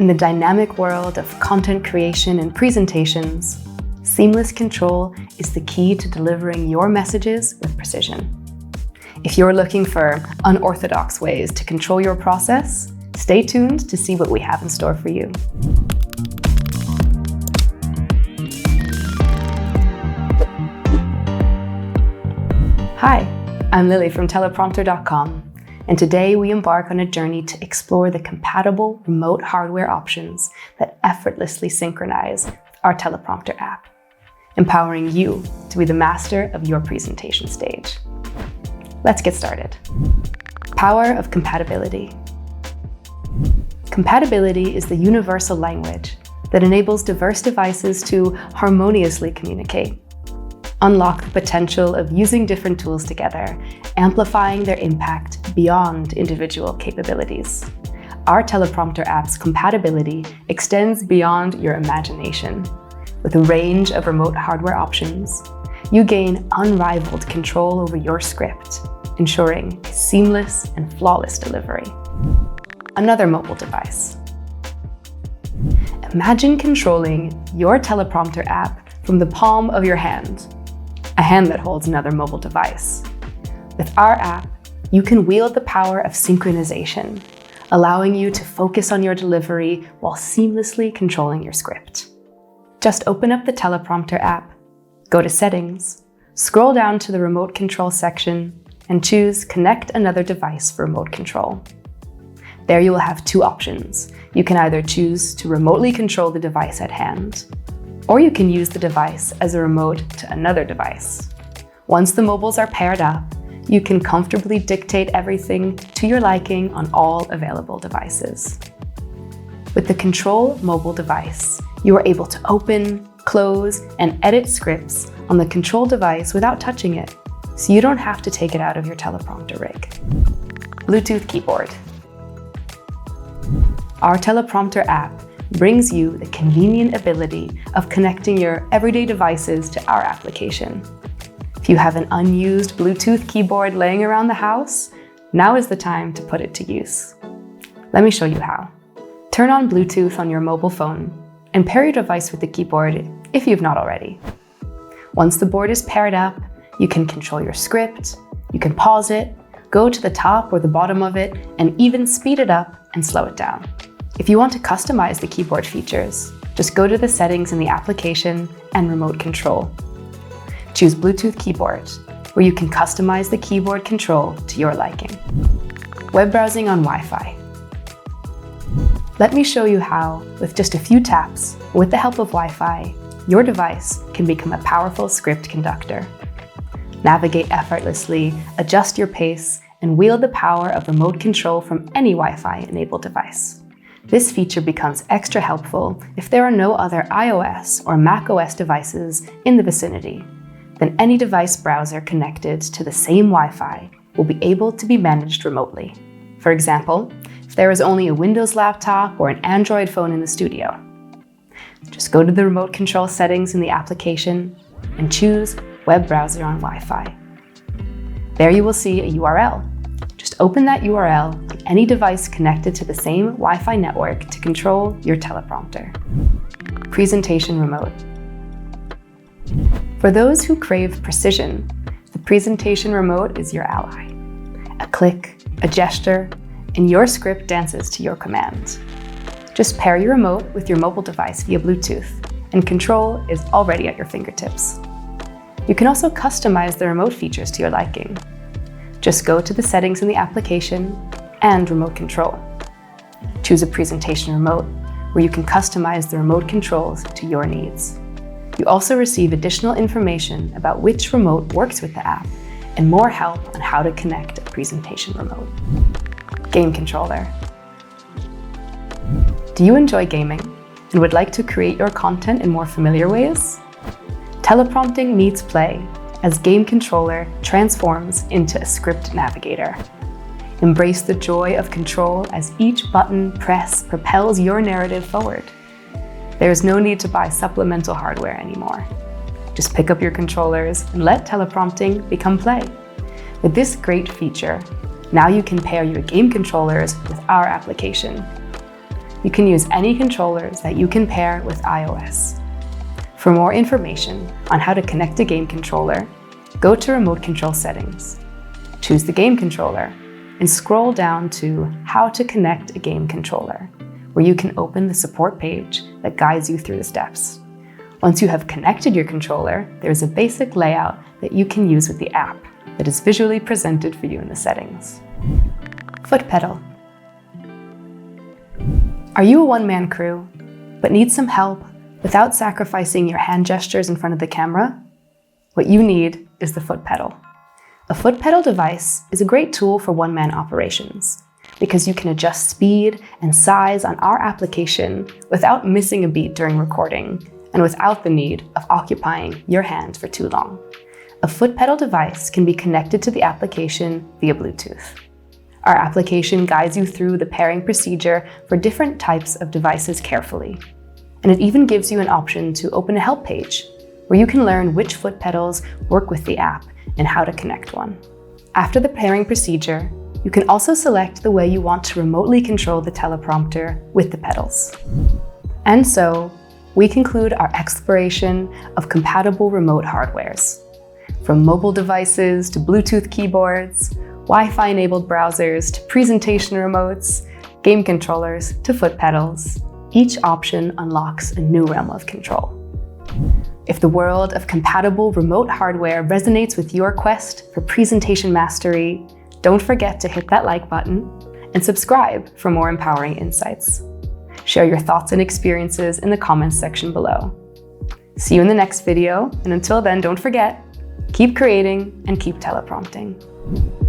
In the dynamic world of content creation and presentations, seamless control is the key to delivering your messages with precision. If you're looking for unorthodox ways to control your process, stay tuned to see what we have in store for you. Hi, I'm Lily from Teleprompter.com, and today we embark on a journey to explore the compatible remote hardware options that effortlessly synchronize with our Teleprompter app, empowering you to be the master of your presentation stage. Let's get started. Power of compatibility. Compatibility is the universal language that enables diverse devices to harmoniously communicate. Unlock the potential of using different tools together, amplifying their impact beyond individual capabilities. Our Teleprompter app's compatibility extends beyond your imagination. With a range of remote hardware options, you gain unrivaled control over your script, ensuring a seamless and flawless delivery. Another mobile device. Imagine controlling your Teleprompter app from the palm of your hand, a hand that holds another mobile device. With our app, you can wield the power of synchronization, allowing you to focus on your delivery while seamlessly controlling your script. Just open up the Teleprompter app, go to Settings, scroll down to the Remote Control section, and choose Connect Another Device for remote control. There you will have two options. You can either choose to remotely control the device at hand, or you can use the device as a remote to another device. Once the mobiles are paired up, you can comfortably dictate everything to your liking on all available devices. With the Control mobile device, you are able to open, close, and edit scripts on the Control device without touching it, so you don't have to take it out of your Teleprompter rig. Bluetooth keyboard. Our Teleprompter app brings you the convenient ability of connecting your everyday devices to our application. If you have an unused Bluetooth keyboard laying around the house, now is the time to put it to use. Let me show you how. Turn on Bluetooth on your mobile phone and pair your device with the keyboard if you've not already. Once the board is paired up, you can control your script, you can pause it, go to the top or the bottom of it, and even speed it up and slow it down. If you want to customize the keyboard features, just go to the settings in the application and remote control. Choose Bluetooth keyboard, where you can customize the keyboard control to your liking. Web browsing on Wi-Fi. Let me show you how, with just a few taps, with the help of Wi-Fi, your device can become a powerful script conductor. Navigate effortlessly, adjust your pace, and wield the power of remote control from any Wi-Fi enabled device. This feature becomes extra helpful if there are no other iOS or macOS devices in the vicinity. Then any device browser connected to the same Wi-Fi will be able to be managed remotely. For example, if there is only a Windows laptop or an Android phone in the studio, just go to the remote control settings in the application and choose Web Browser on Wi-Fi. There you will see a URL. Just open that URL on any device connected to the same Wi-Fi network to control your Teleprompter. Presentation remote. For those who crave precision, the presentation remote is your ally. A click, a gesture, and your script dances to your command. Just pair your remote with your mobile device via Bluetooth, and control is already at your fingertips. You can also customize the remote features to your liking. Just go to the settings in the application and remote control. Choose a presentation remote, where you can customize the remote controls to your needs. You also receive additional information about which remote works with the app and more help on how to connect a presentation remote. Game controller. Do you enjoy gaming and would like to create your content in more familiar ways? Teleprompting meets play as Game Controller transforms into a script navigator. Embrace the joy of control as each button press propels your narrative forward. There is no need to buy supplemental hardware anymore. Just pick up your controllers and let teleprompting become play. With this great feature, now you can pair your game controllers with our application. you can use any controllers that you can pair with iOS. For more information on how to connect a game controller, go to Remote Control Settings, choose the game controller, and scroll down to How to Connect a Game Controller, where you can open the support page that guides you through the steps. Once you have connected your controller, there's a basic layout that you can use with the app that is visually presented for you in the settings. Foot pedal. Are you a one-man crew, but need some help without sacrificing your hand gestures in front of the camera? What you need is the foot pedal. A foot pedal device is a great tool for one-man operations because you can adjust speed and size on our application without missing a beat during recording and without the need of occupying your hand for too long. A foot pedal device can be connected to the application via Bluetooth. Our application guides you through the pairing procedure for different types of devices carefully. And it even gives you an option to open a help page where you can learn which foot pedals work with the app and how to connect one. After the pairing procedure, you can also select the way you want to remotely control the teleprompter with the pedals. And so, we conclude our exploration of compatible remote hardwares. From mobile devices to Bluetooth keyboards, Wi-Fi enabled browsers to presentation remotes, game controllers to foot pedals, each option unlocks a new realm of control. If the world of compatible remote hardware resonates with your quest for presentation mastery, don't forget to hit that like button and subscribe for more empowering insights. Share your thoughts and experiences in the comments section below. See you in the next video, and until then, don't forget, keep creating and keep teleprompting.